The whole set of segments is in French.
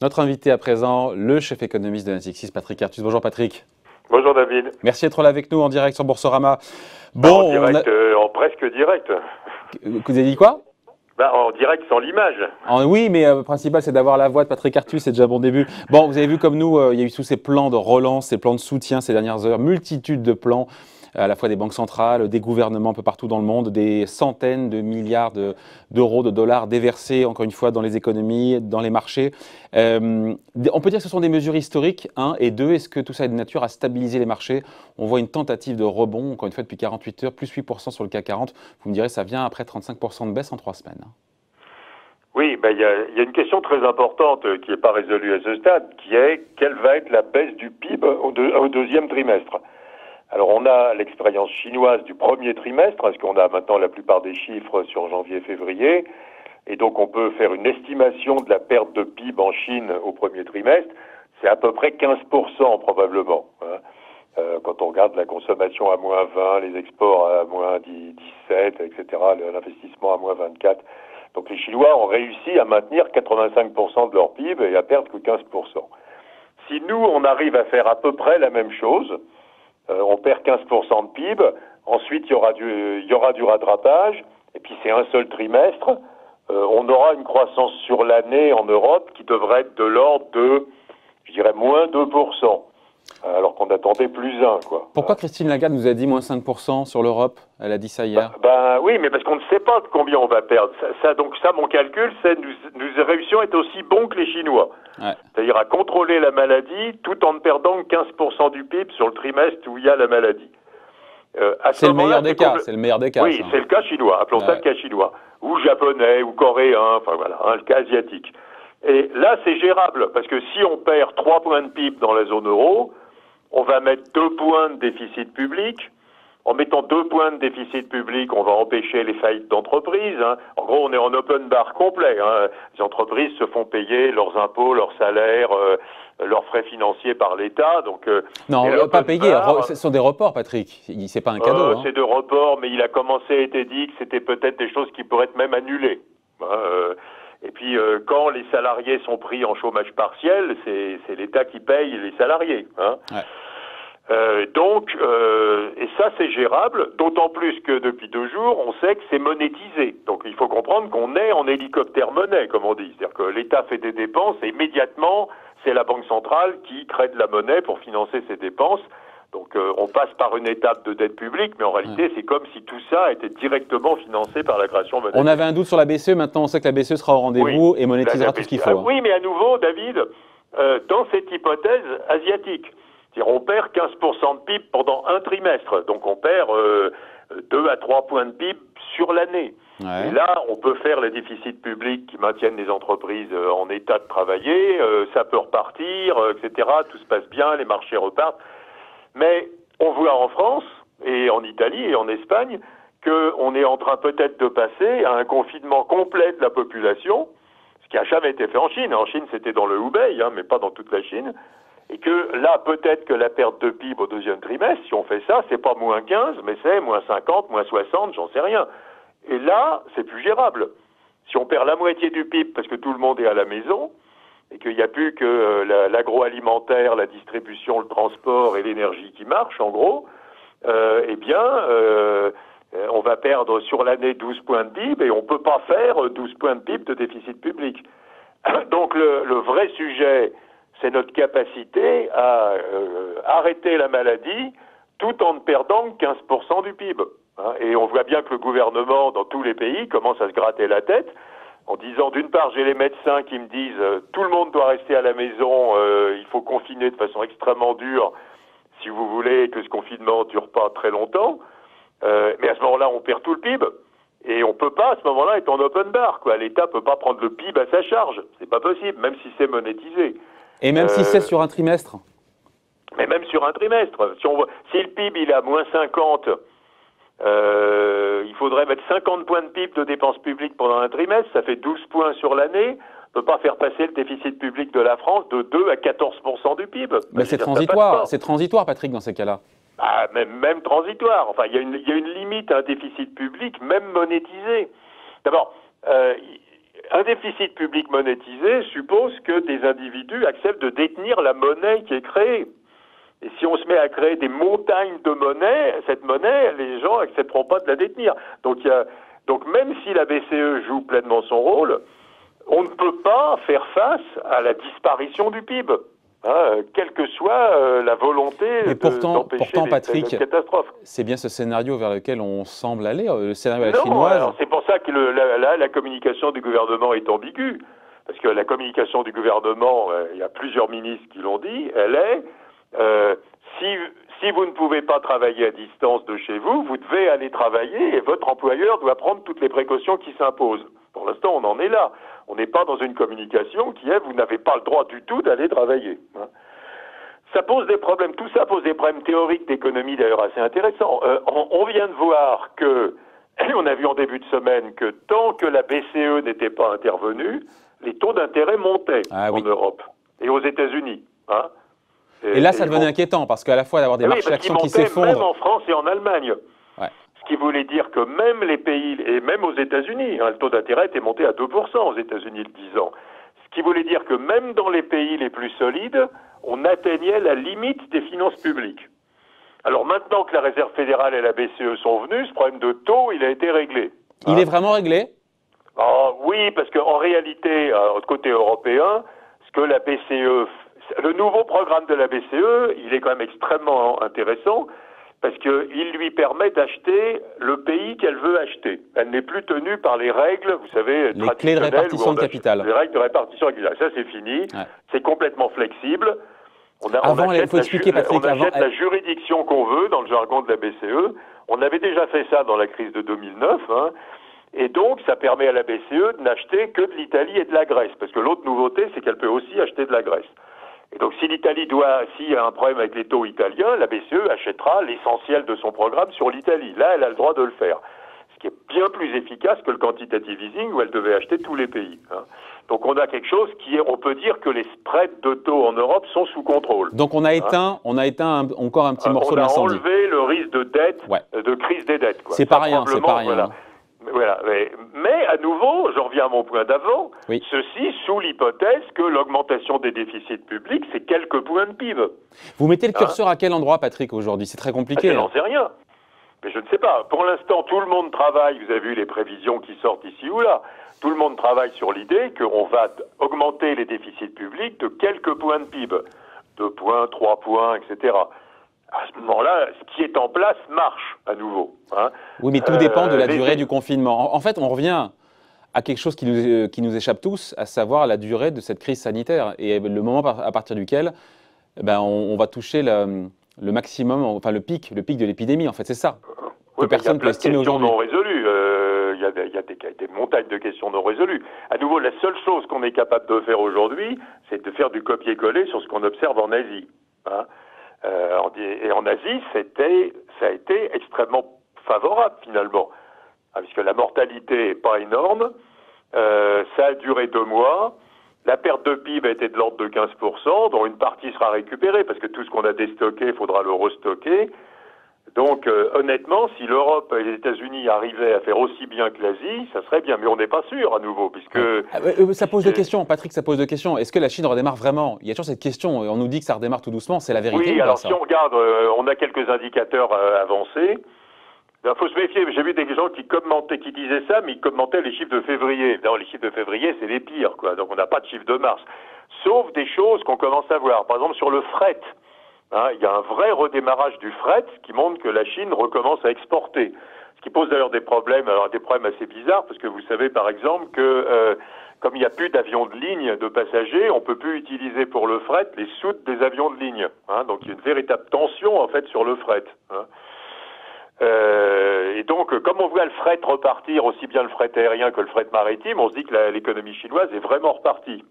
Notre invité à présent, le chef économiste de Natixis, Patrick Artus. Bonjour Patrick. Bonjour David. Merci d'être là avec nous en direct sur Boursorama. Bon, en direct, en presque direct. Vous avez dit quoi? En direct sans l'image. Oui, mais le principal c'est d'avoir la voix de Patrick Artus, c'est déjà un bon début. Bon, vous avez vu comme nous, il y a eu tous ces plans de relance, ces plans de soutien ces dernières heures, multitude de plans, à la fois des banques centrales, des gouvernements un peu partout dans le monde, des centaines de milliards d'euros, de dollars déversés, encore une fois, dans les économies, dans les marchés. On peut dire que ce sont des mesures historiques, 1, et 2, est-ce que tout ça est de nature à stabiliser les marchés? On voit une tentative de rebond, encore une fois, depuis 48 heures, plus 8% sur le CAC 40. Vous me direz, ça vient après 35% de baisse en 3 semaines. Oui, il y a une question très importante qui n'est pas résolue à ce stade, qui est quelle va être la baisse du PIB au deuxième trimestre. Alors on a l'expérience chinoise du premier trimestre, parce qu'on a maintenant la plupart des chiffres sur janvier-février, et donc on peut faire une estimation de la perte de PIB en Chine au premier trimestre, c'est à peu près 15% probablement. Quand on regarde la consommation à moins 20, les exports à moins 17, etc., l'investissement à moins 24. Donc les Chinois ont réussi à maintenir 85% de leur PIB et à perdre que 15%. Si nous, on arrive à faire à peu près la même chose, on perd 15% de PIB, ensuite il y aura du rattrapage, et puis c'est un seul trimestre, on aura une croissance sur l'année en Europe qui devrait être de l'ordre de, je dirais, moins 2%, alors qu'on attendait plus 1, quoi. Pourquoi Christine Lagarde nous a dit moins 5% sur l'Europe? Elle a dit ça hier. Oui, mais parce qu'on ne sait pas de combien on va perdre. Donc mon calcul, c'est nous réussissions à être aussi bons que les Chinois. Ouais. C'est-à-dire à contrôler la maladie tout en ne perdant que 15% du PIB sur le trimestre où il y a la maladie. C'est le meilleur des cas, c'est le meilleur des cas. Oui, c'est le cas chinois, appelons ça le cas chinois. Ou japonais, ou coréen, enfin voilà, le cas asiatique. Et là, c'est gérable, parce que si on perd 3 points de PIB dans la zone euro, on va mettre 2 points de déficit public. En mettant 2 points de déficit public, on va empêcher les faillites d'entreprises. En gros, on est en open bar complet. Les entreprises se font payer leurs impôts, leurs salaires, leurs frais financiers par l'État. Donc non, pas payer. Ce sont des reports, Patrick. C'est pas un cadeau. C'est des reports, mais il a commencé à être dit que c'était peut-être des choses qui pourraient être même annulées. Et puis, quand les salariés sont pris en chômage partiel, c'est l'État qui paye les salariés. Ouais. Et ça c'est gérable, d'autant plus que depuis 2 jours, on sait que c'est monétisé. Donc il faut comprendre qu'on est en hélicoptère monnaie, comme on dit. C'est-à-dire que l'État fait des dépenses et immédiatement, c'est la Banque centrale qui crée de la monnaie pour financer ses dépenses. Donc on passe par une étape de dette publique, mais en réalité, c'est comme si tout ça était directement financé par la création monétaire. On avait un doute sur la BCE, maintenant on sait que la BCE sera au rendez-vous et monétisera tout ce qu'il faut. Oui, mais à nouveau, David, dans cette hypothèse asiatique, c'est-à-dire on perd 15% de PIB pendant un trimestre, donc on perd 2 à 3 points de PIB sur l'année. Ouais. Et là, on peut faire les déficits publics qui maintiennent les entreprises en état de travailler, ça peut repartir, etc. Tout se passe bien, les marchés repartent. Mais on voit en France et en Italie et en Espagne qu'on est en train peut-être de passer à un confinement complet de la population, ce qui n'a jamais été fait en Chine. En Chine, c'était dans le Hubei, mais pas dans toute la Chine. Et que là, peut-être que la perte de PIB au deuxième trimestre, si on fait ça, c'est pas moins 15, mais c'est moins 50, moins 60, j'en sais rien. Et là, c'est plus gérable. Si on perd la moitié du PIB parce que tout le monde est à la maison, et qu'il n'y a plus que l'agroalimentaire, la distribution, le transport et l'énergie qui marchent, en gros, on va perdre sur l'année 12 points de PIB et on ne peut pas faire 12 points de PIB de déficit public. Donc le vrai sujet, c'est notre capacité à arrêter la maladie tout en ne perdant que 15% du PIB. Et on voit bien que le gouvernement, dans tous les pays, commence à se gratter la tête en disant, d'une part, j'ai les médecins qui me disent tout le monde doit rester à la maison, il faut confiner de façon extrêmement dure si vous voulez que ce confinement ne dure pas très longtemps. Mais à ce moment-là, on perd tout le PIB. Et on peut pas, à ce moment-là, être en open bar, quoi. L'État peut pas prendre le PIB à sa charge. C'est pas possible, même si c'est monétisé. Et même si c'est sur un trimestre. Mais même sur un trimestre. Si le PIB, il est à moins 50, il faudrait mettre 50 points de PIB de dépenses publiques pendant un trimestre. Ça fait 12 points sur l'année. On ne peut pas faire passer le déficit public de la France de 2 à 14% du PIB. Mais c'est transitoire. C'est transitoire, Patrick, dans ces cas-là. Ah, même transitoire. Enfin, il y a une limite à un déficit public, même monétisé. D'abord, un déficit public monétisé suppose que des individus acceptent de détenir la monnaie qui est créée. Et si on se met à créer des montagnes de monnaie, cette monnaie, les gens accepteront pas de la détenir. Donc même si la BCE joue pleinement son rôle, on ne peut pas faire face à la disparition du PIB. Quelle que soit la volonté d'empêcher Patrick, les catastrophes. C'est bien ce scénario vers lequel on semble aller, le scénario à la Non, chinoise. c'est pour ça que la communication du gouvernement est ambiguë. Parce que la communication du gouvernement, il y a plusieurs ministres qui l'ont dit, elle est si vous ne pouvez pas travailler à distance de chez vous, vous devez aller travailler et votre employeur doit prendre toutes les précautions qui s'imposent. Pour l'instant, on en est là. On n'est pas dans une communication qui est vous n'avez pas le droit du tout d'aller travailler. Ça pose des problèmes. Tout ça pose des problèmes théoriques d'économie d'ailleurs assez intéressants. On vient de voir que, on a vu en début de semaine que tant que la BCE n'était pas intervenue, les taux d'intérêt montaient en Europe et aux États-Unis. Et là, ça devenait inquiétant parce qu'à la fois d'avoir des marchés actions qui s'effondrent. Même en France et en Allemagne. Ce qui voulait dire que même les pays, et même aux États-Unis, le taux d'intérêt était monté à 2% aux États-Unis le 10 ans. Ce qui voulait dire que même dans les pays les plus solides, on atteignait la limite des finances publiques. Alors maintenant que la Réserve fédérale et la BCE sont venues, ce problème de taux, il a été réglé. Il est vraiment réglé ? Oui, parce qu'en réalité, côté européen, ce que la BCE, le nouveau programme de la BCE, il est quand même extrêmement intéressant parce qu'il lui permet d'acheter le pays qu'elle veut acheter. Elle n'est plus tenue par les règles, vous savez, les clés de répartition de capital. Les règles de répartition de capital. Ça, c'est fini. C'est complètement flexible. On achète la juridiction qu'on veut dans le jargon de la BCE. On avait déjà fait ça dans la crise de 2009. Et donc, ça permet à la BCE de n'acheter que de l'Italie et de la Grèce. Parce que l'autre nouveauté, c'est qu'elle peut aussi acheter de la Grèce. Et donc, s'il y a un problème avec les taux italiens, la BCE achètera l'essentiel de son programme sur l'Italie. Là, elle a le droit de le faire. Ce qui est bien plus efficace que le quantitative easing où elle devait acheter tous les pays. Donc, on a quelque chose on peut dire que les spreads de taux en Europe sont sous contrôle. Donc, on a éteint encore un petit morceau d'incendie. On a enlevé le risque de dette, de crise des dettes. C'est pas rien, c'est pas rien. Voilà. Mais à nouveau, j'en reviens à mon point d'avant, ceci sous l'hypothèse que l'augmentation des déficits publics, c'est quelques points de PIB. Vous mettez le curseur à quel endroit, Patrick, aujourd'hui? C'est très compliqué. Je n'en sais rien. Mais je ne sais pas. Pour l'instant, tout le monde travaille, vous avez vu les prévisions qui sortent ici ou là, tout le monde travaille sur l'idée qu'on va augmenter les déficits publics de quelques points de PIB. 2 points, 3 points, etc. À ce moment-là, ce qui est en place marche à nouveau. Oui, mais tout dépend de la durée du confinement. En fait, on revient à quelque chose qui nous échappe tous, à savoir la durée de cette crise sanitaire et le moment à partir duquel on va toucher le maximum, enfin le pic de l'épidémie. En fait, c'est ça que personne ne peut estimer aujourd'hui. Il y a des montagnes de questions non résolues. À nouveau, la seule chose qu'on est capable de faire aujourd'hui, c'est de faire du copier-coller sur ce qu'on observe en Asie. Et en Asie, ça a été extrêmement favorable finalement, puisque la mortalité n'est pas énorme, ça a duré 2 mois, la perte de PIB a été de l'ordre de 15%, dont une partie sera récupérée, parce que tout ce qu'on a déstocké, il faudra le restocker. Donc honnêtement, si l'Europe et les États-Unis arrivaient à faire aussi bien que l'Asie, ça serait bien, mais on n'est pas sûr à nouveau, puisque... Ça pose deux questions, Patrick, ça pose deux questions. Est-ce que la Chine redémarre vraiment? Il y a toujours cette question, on nous dit que ça redémarre tout doucement, c'est la vérité? Oui, alors si on regarde, on a quelques indicateurs avancés. Il faut se méfier, j'ai vu des gens qui disaient ça, mais ils commentaient les chiffres de février. Non, les chiffres de février, c'est les pires, quoi. Donc on n'a pas de chiffre de mars. Sauf des choses qu'on commence à voir. Par exemple, sur le fret. Il y a un vrai redémarrage du fret qui montre que la Chine recommence à exporter. Ce qui pose d'ailleurs des problèmes assez bizarres, parce que vous savez par exemple que comme il n'y a plus d'avions de ligne de passagers, on ne peut plus utiliser pour le fret les soutes des avions de ligne. Donc il y a une véritable tension en fait sur le fret. Et donc, comme on voit le fret repartir, aussi bien le fret aérien que le fret maritime, on se dit que l'économie chinoise est vraiment repartie.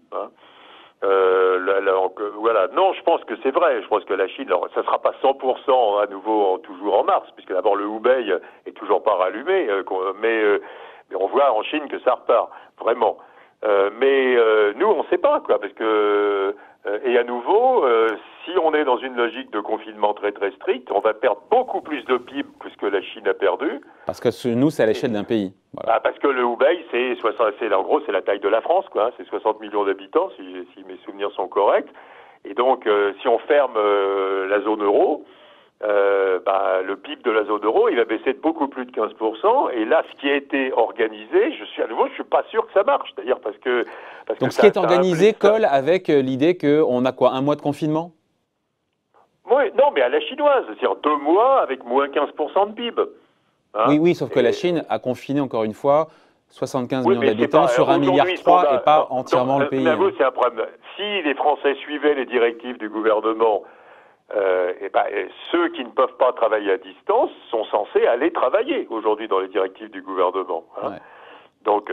Voilà. Non, je pense que c'est vrai. Je pense que la Chine, alors, ça sera pas 100% à nouveau toujours en mars, puisque d'abord le Hubei est toujours pas rallumé, mais on voit en Chine que ça repart vraiment. Mais nous, on ne sait pas, quoi, parce que et à nouveau, si on est dans une logique de confinement très très stricte, on va perdre beaucoup plus de PIB que ce que la Chine a perdu. Parce que nous, c'est à l'échelle d'un pays. Voilà. Ah, parce que le Hubei, en gros, c'est la taille de la France, quoi. Hein, c'est 60 millions d'habitants, si mes souvenirs sont corrects. Et donc, si on ferme la zone euro, le PIB de la zone euro, il va baisser de beaucoup plus de 15%. Et là, ce qui a été organisé, je suis pas sûr que ça marche. D'ailleurs, donc, ce qui est organisé colle avec l'idée qu'on a quoi, un mois de confinement? Oui, non, mais à la chinoise, c'est-à-dire 2 mois avec moins 15% de PIB. Hein, oui, sauf que la Chine a confiné, encore une fois, 75 millions d'habitants sur 1,3 milliard et pas entièrement le pays. Mais c'est un problème. Si les Français suivaient les directives du gouvernement, ceux qui ne peuvent pas travailler à distance sont censés aller travailler aujourd'hui dans les directives du gouvernement. Hein. Ouais. Donc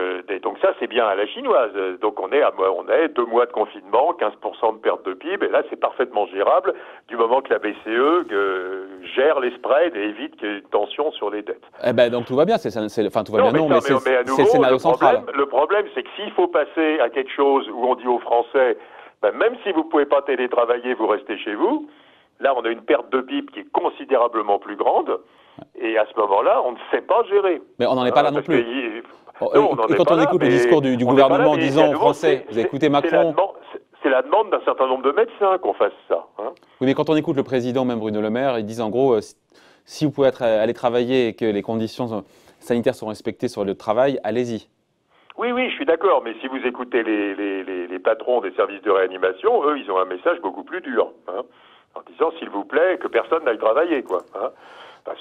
ça, c'est bien à la chinoise. Donc on est 2 mois de confinement, 15% de perte de PIB, et là c'est parfaitement gérable du moment que la BCE gère les spreads et évite qu'il y ait une tension sur les dettes. Eh ben donc tout va bien, tout va bien, mais c'est le scénario central. Le problème, c'est que s'il faut passer à quelque chose où on dit aux Français, même si vous ne pouvez pas télétravailler, vous restez chez vous, là on a une perte de PIB qui est considérablement plus grande, et à ce moment-là, on ne sait pas gérer. Mais on n'en est pas là non plus. Et quand on écoute le discours du gouvernement en disant aux Français, vous avez écouté Macron... C'est la demande d'un certain nombre de médecins qu'on fasse ça. Hein. Oui, mais quand on écoute le président, même Bruno Le Maire, ils disent en gros, si vous pouvez aller travailler et que les conditions sanitaires sont respectées sur le travail, allez-y. Oui, je suis d'accord, mais si vous écoutez les patrons des services de réanimation, eux, ils ont un message beaucoup plus dur, hein, en disant, s'il vous plaît, que personne n'aille travailler, quoi. Hein.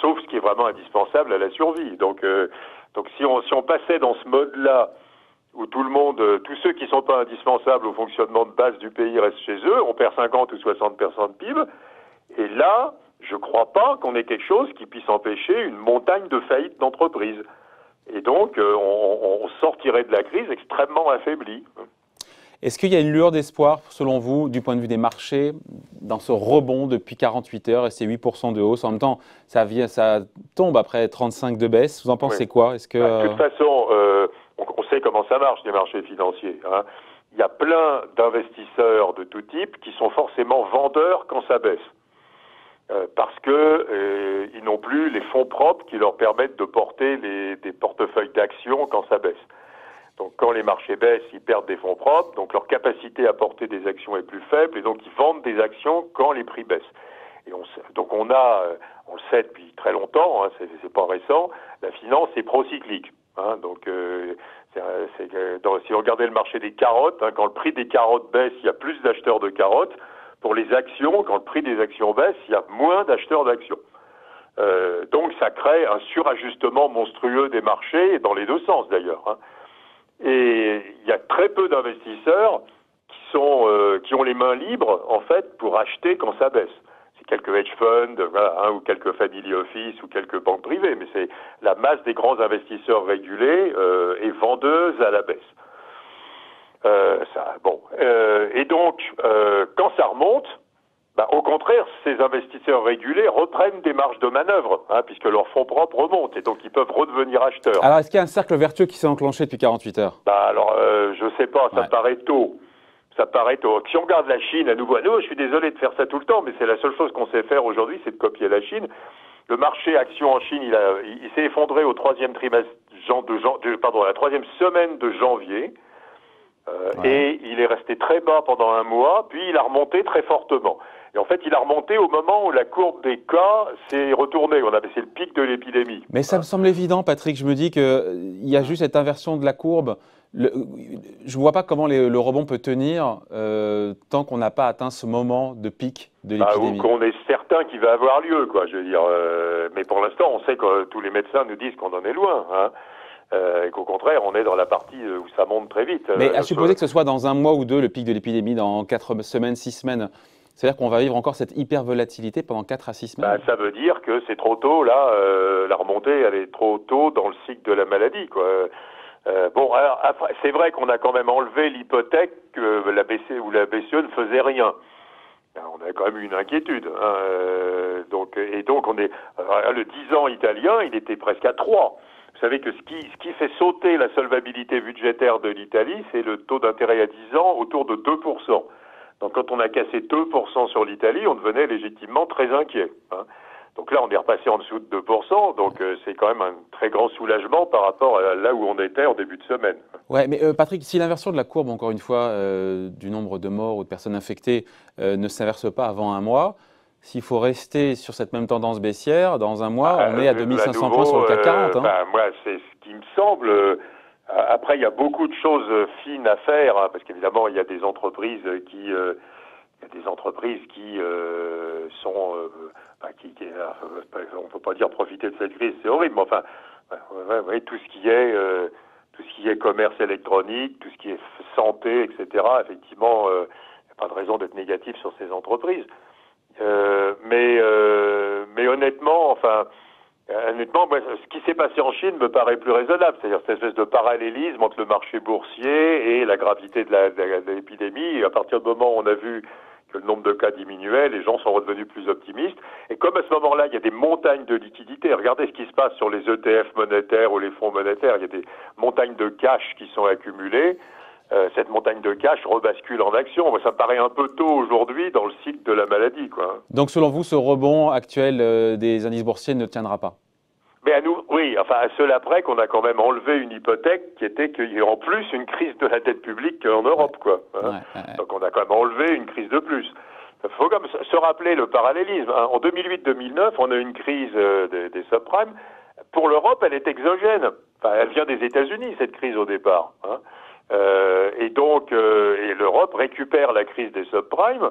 Sauf ce qui est vraiment indispensable à la survie. Donc si on passait dans ce mode-là, où tous ceux qui ne sont pas indispensables au fonctionnement de base du pays restent chez eux, on perd 50 ou 60% de PIB, et là, je ne crois pas qu'on ait quelque chose qui puisse empêcher une montagne de faillites d'entreprises. Et donc, on sortirait de la crise extrêmement affaibli. Est-ce qu'il y a une lueur d'espoir, selon vous, du point de vue des marchés, dans ce rebond depuis 48 heures et ces 8% de hausse? En même temps, ça tombe après 35 de baisse. Vous en pensez quoi? De toute façon, on sait comment ça marche, les marchés financiers. Hein. Il y a plein d'investisseurs de tout type qui sont forcément vendeurs quand ça baisse. Parce que ils n'ont plus les fonds propres qui leur permettent de porter des portefeuilles d'actions quand ça baisse. Donc quand les marchés baissent, ils perdent des fonds propres, donc leur capacité à porter des actions est plus faible, et donc ils vendent des actions quand les prix baissent. Et on le sait depuis très longtemps, hein, c'est pas récent, la finance est procyclique. Hein, donc si vous regardez le marché des carottes, hein, quand le prix des carottes baisse, il y a plus d'acheteurs de carottes. Pour les actions, quand le prix des actions baisse, il y a moins d'acheteurs d'actions. Donc ça crée un surajustement monstrueux des marchés, dans les deux sens d'ailleurs. Hein. Et il y a très peu d'investisseurs qui ont les mains libres, en fait, pour acheter quand ça baisse. C'est quelques hedge funds, voilà, ou quelques family office, ou quelques banques privées, mais c'est la masse des grands investisseurs régulés est vendeuse à la baisse. Et donc, quand ça remonte, au contraire, ces investisseurs régulés reprennent des marges de manœuvre, hein, puisque leurs fonds propres remontent, et donc ils peuvent redevenir acheteurs. Alors, est-ce qu'il y a un cercle vertueux qui s'est enclenché depuis 48 heures? Je sais pas, ça me paraît tôt. Ça paraît tôt. Si on regarde la Chine à nouveau, je suis désolé de faire ça tout le temps, mais c'est la seule chose qu'on sait faire aujourd'hui, c'est de copier la Chine. Le marché action en Chine, il s'est effondré au troisième trimestre la troisième semaine de janvier. Et il est resté très bas pendant un mois, puis il a remonté très fortement. Et en fait, il a remonté au moment où la courbe des cas s'est retournée. C'est le pic de l'épidémie. Mais ça me semble évident, Patrick. Je me dis qu'il y a juste cette inversion de la courbe. Je ne vois pas comment le rebond peut tenir tant qu'on n'a pas atteint ce moment de pic de l'épidémie. Ou qu'on est certain qu'il va avoir lieu, quoi. Je veux dire. Mais pour l'instant, on sait que tous les médecins nous disent qu'on en est loin. Hein. Et qu'au contraire, on est dans la partie où ça monte très vite. Mais à supposer que ce soit dans un mois ou deux, le pic de l'épidémie, dans 4 semaines, 6 semaines, c'est-à-dire qu'on va vivre encore cette hyper-volatilité pendant 4 à 6 semaines? Ça veut dire que c'est trop tôt, là, la remontée, elle est trop tôt dans le cycle de la maladie, quoi. Alors, après, c'est vrai qu'on a quand même enlevé l'hypothèque que la BCE ne faisait rien. On a quand même eu une inquiétude. Hein, donc le 10 ans italien, il était presque à 3. Vous savez que ce qui fait sauter la solvabilité budgétaire de l'Italie, c'est le taux d'intérêt à 10 ans autour de 2%. Donc quand on a cassé 2% sur l'Italie, on devenait légitimement très inquiet. Hein. Donc là, on est repassé en dessous de 2%, donc c'est quand même un très grand soulagement par rapport à là où on était en début de semaine. Ouais, mais Patrick, si l'inversion de la courbe, encore une fois, du nombre de morts ou de personnes infectées ne s'inverse pas avant un mois, s'il faut rester sur cette même tendance baissière, dans un mois, on est à 2500 points sur le CAC 40. Hein. Moi, c'est ce qui me semble. Après, il y a beaucoup de choses fines à faire, hein, parce qu'évidemment, il y a des entreprises qui... sont, on peut pas dire profiter de cette crise, c'est horrible, mais enfin, tout ce qui est commerce électronique, tout ce qui est santé, etc. Effectivement, il n'y a pas de raison d'être négatif sur ces entreprises. Mais honnêtement, moi, ce qui s'est passé en Chine me paraît plus raisonnable, c'est-à-dire cette espèce de parallélisme entre le marché boursier et la gravité de l'épidémie. Et à partir du moment où on a vu que le nombre de cas diminuait, les gens sont redevenus plus optimistes. Et comme à ce moment-là, il y a des montagnes de liquidités, regardez ce qui se passe sur les ETF monétaires ou les fonds monétaires, il y a des montagnes de cash qui sont accumulées. Cette montagne de cash rebascule en action. Moi, ça me paraît un peu tôt aujourd'hui dans le cycle de la maladie, quoi. Donc, selon vous, ce rebond actuel des indices boursiers ne tiendra pas? Mais à nous, oui, enfin à cela près qu'on a quand même enlevé une hypothèque qui était qu'il y ait en plus une crise de la dette publique en Europe, quoi. Hein. Donc on a quand même enlevé une crise de plus. Il faut quand même se rappeler le parallélisme. Hein. En 2008-2009, on a eu une crise des subprimes. Pour l'Europe, elle est exogène. Enfin, elle vient des États-Unis, cette crise au départ. Hein. Et donc, l'Europe récupère la crise des subprimes.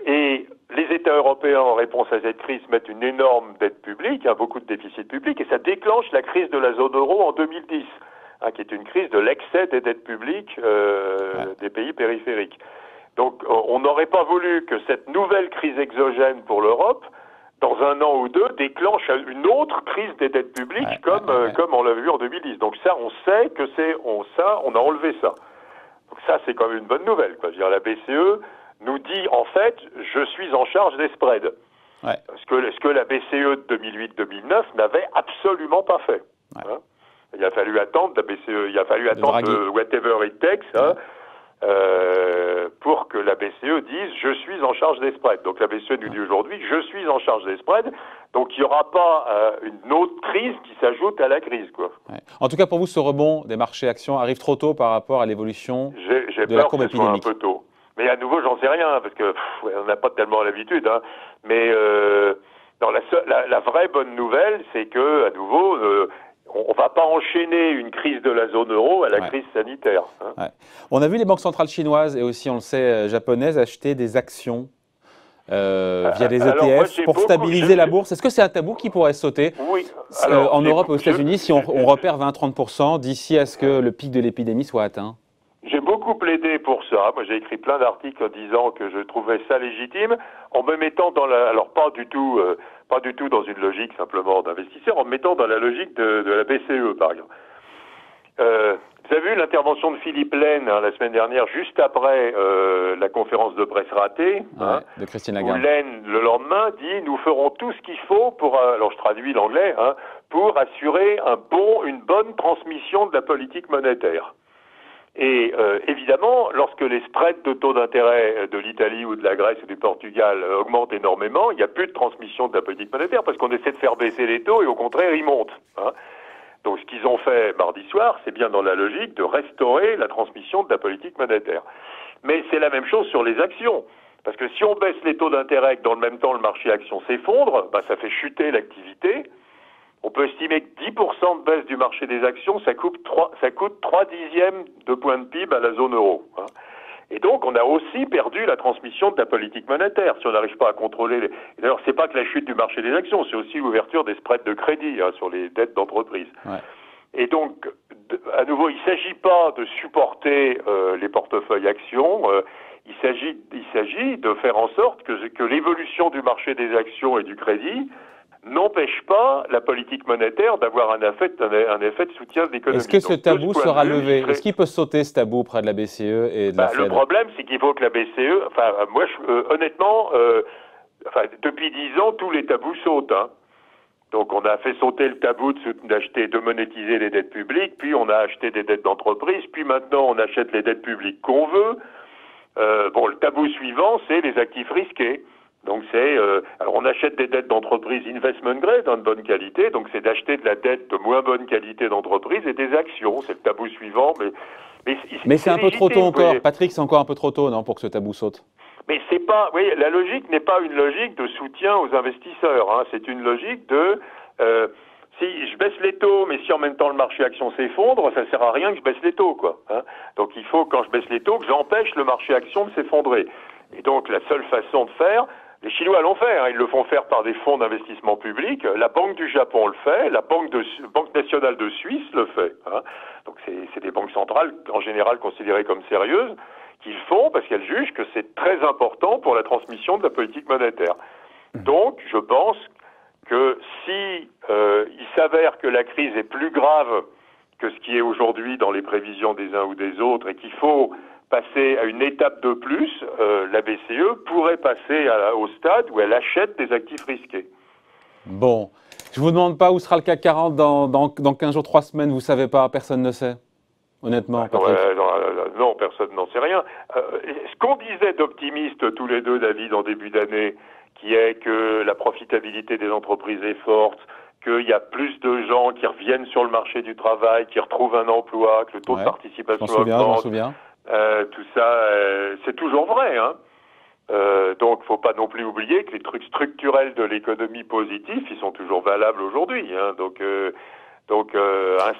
Et les États européens, en réponse à cette crise, mettent une énorme dette publique, beaucoup de déficit public, et ça déclenche la crise de la zone euro en 2010, qui est une crise de l'excès des dettes publiques des pays périphériques. Donc, on n'aurait pas voulu que cette nouvelle crise exogène pour l'Europe, dans un an ou deux, déclenche une autre crise des dettes publiques, comme on l'a vu en 2010. Donc ça, on sait que on a enlevé ça. Donc ça, c'est quand même une bonne nouvelle, quoi. Je veux dire, la BCE nous dit, en fait, je suis en charge des spreads. Ouais. Ce que la BCE de 2008-2009 n'avait absolument pas fait. Ouais. Hein. Il a fallu attendre la BCE, il a fallu attendre whatever it takes, hein, pour que la BCE dise je suis en charge des spreads. Donc la BCE nous dit aujourd'hui je suis en charge des spreads. Donc il n'y aura pas une autre crise qui s'ajoute à la crise, quoi. Ouais. En tout cas, pour vous, ce rebond des marchés actions arrive trop tôt par rapport à l'évolution de la courbe épidémique. J'ai peur que ce soit un peu tôt. Mais à nouveau, j'en sais rien, parce que on n'a pas tellement l'habitude. Hein. Mais non, la vraie bonne nouvelle, c'est que, à nouveau, on ne va pas enchaîner une crise de la zone euro à la crise sanitaire. Hein. Ouais. On a vu les banques centrales chinoises et aussi, on le sait, japonaises acheter des actions via des ETF pour stabiliser la bourse. Est-ce que c'est un tabou qui pourrait sauter en Europe et aux États-Unis si on repère 20-30% d'ici à ce que le pic de l'épidémie soit atteint? J'ai beaucoup plaidé pour ça. Moi, j'ai écrit plein d'articles en disant que je trouvais ça légitime, en me mettant dans alors pas du tout dans une logique simplement d'investisseur, en me mettant dans la logique de la BCE, par exemple. Vous avez vu l'intervention de Philippe Lane la semaine dernière, juste après la conférence de presse ratée, de Christine Lagarde. Où Lane, le lendemain, dit « Nous ferons tout ce qu'il faut pour, alors je traduis l'anglais, pour assurer une bonne transmission de la politique monétaire ». Et évidemment, lorsque les spreads de taux d'intérêt de l'Italie ou de la Grèce ou du Portugal augmentent énormément, il n'y a plus de transmission de la politique monétaire parce qu'on essaie de faire baisser les taux et au contraire, ils montent. Hein. Donc ce qu'ils ont fait mardi soir, c'est bien dans la logique de restaurer la transmission de la politique monétaire. Mais c'est la même chose sur les actions. Parce que si on baisse les taux d'intérêt et que dans le même temps le marché action s'effondre, ça fait chuter l'activité. On peut estimer que 10% de baisse du marché des actions, ça coûte 3 dixièmes de points de PIB à la zone euro. Hein. Et donc, on a aussi perdu la transmission de la politique monétaire, si on n'arrive pas à contrôler D'ailleurs, c'est pas que la chute du marché des actions, c'est aussi l'ouverture des spreads de crédit sur les dettes d'entreprise. Ouais. Et donc, à nouveau, il ne s'agit pas de supporter les portefeuilles actions, il s'agit de faire en sorte que l'évolution du marché des actions et du crédit n'empêche pas la politique monétaire d'avoir un effet de soutien de l'économie. Est-ce que ce tabou sera levé? Est-ce qu'il peut sauter ce tabou près de la BCE et de la Fed? Le problème, c'est qu'il faut que la BCE... moi, honnêtement, depuis 10 ans, tous les tabous sautent. Hein. Donc, on a fait sauter le tabou de monétiser les dettes publiques, puis on a acheté des dettes d'entreprise, puis maintenant, on achète les dettes publiques qu'on veut. Bon, le tabou suivant, c'est les actifs risqués. Donc alors on achète des dettes d'entreprise investment grade, de bonne qualité, donc c'est d'acheter de la dette de moins bonne qualité d'entreprise et des actions. C'est le tabou suivant, mais c'est un peu trop tôt encore. Patrick, c'est encore un peu trop tôt, non, pour que ce tabou saute. Mais c'est pas, oui, la logique n'est pas une logique de soutien aux investisseurs. Hein. C'est une logique de si je baisse les taux, mais si en même temps le marché action s'effondre, ça sert à rien que je baisse les taux, quoi. Hein. Donc il faut, quand je baisse les taux, que j'empêche le marché action de s'effondrer. Et donc la seule façon de faire, les Chinois l'ont fait, hein, ils le font faire par des fonds d'investissement public. La Banque du Japon le fait, la Banque nationale de Suisse le fait. Hein. Donc c'est des banques centrales en général considérées comme sérieuses qui le font parce qu'elles jugent que c'est très important pour la transmission de la politique monétaire. Donc je pense que si il s'avère que la crise est plus grave que ce qui est aujourd'hui dans les prévisions des uns ou des autres et qu'il faut passer à une étape de plus, la BCE pourrait passer au stade où elle achète des actifs risqués. Bon, je ne vous demande pas où sera le CAC 40 dans 15 jours, 3 semaines, vous ne savez pas, personne ne sait, honnêtement. Non, personne n'en sait rien. Ce qu'on disait d'optimiste tous les deux, David, en début d'année, qui est que la profitabilité des entreprises est forte, qu'il y a plus de gens qui reviennent sur le marché du travail, qui retrouvent un emploi, que le taux de participation augmente. Je m'en souviens. Tout ça, c'est toujours vrai. Hein. Donc, faut pas non plus oublier que les trucs structurels de l'économie positive, ils sont toujours valables aujourd'hui. Hein.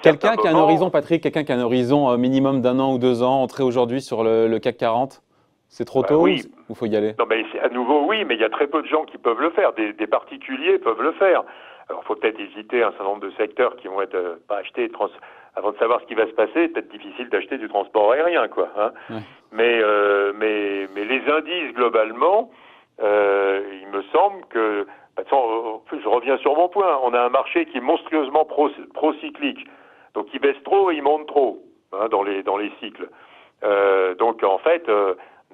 Quelqu'un qui a un horizon, Patrick, quelqu'un qui a un horizon minimum d'1 an ou 2 ans, entrer aujourd'hui sur le CAC 40, c'est trop tôt ou il faut y aller? Non, mais à nouveau, oui, mais il y a très peu de gens qui peuvent le faire. Des particuliers peuvent le faire. Alors, il faut peut-être hésiter un certain nombre de secteurs qui vont être pas achetés avant de savoir ce qui va se passer. Peut-être difficile d'acheter du transport aérien, quoi. Hein. Ouais. Mais les indices globalement, il me semble que, je reviens sur mon point. On a un marché qui est monstrueusement pro-cyclique, donc il baisse trop et il monte trop dans les cycles. Donc en fait,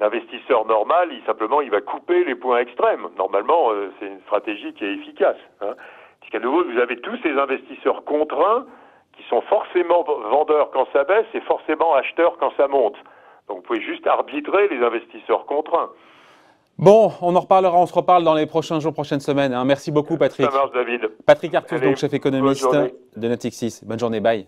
l'investisseur normal, il va couper les points extrêmes. Normalement, c'est une stratégie qui est efficace. Hein. Puisqu'à nouveau, vous avez tous ces investisseurs contraints qui sont forcément vendeurs quand ça baisse et forcément acheteurs quand ça monte. Donc vous pouvez juste arbitrer les investisseurs contraints. Bon, on se reparle dans les prochains jours, prochaines semaines. Hein. Merci beaucoup, Patrick. Ça marche, David. Patrick Artus, donc chef économiste de Natixis. Bonne journée, bye.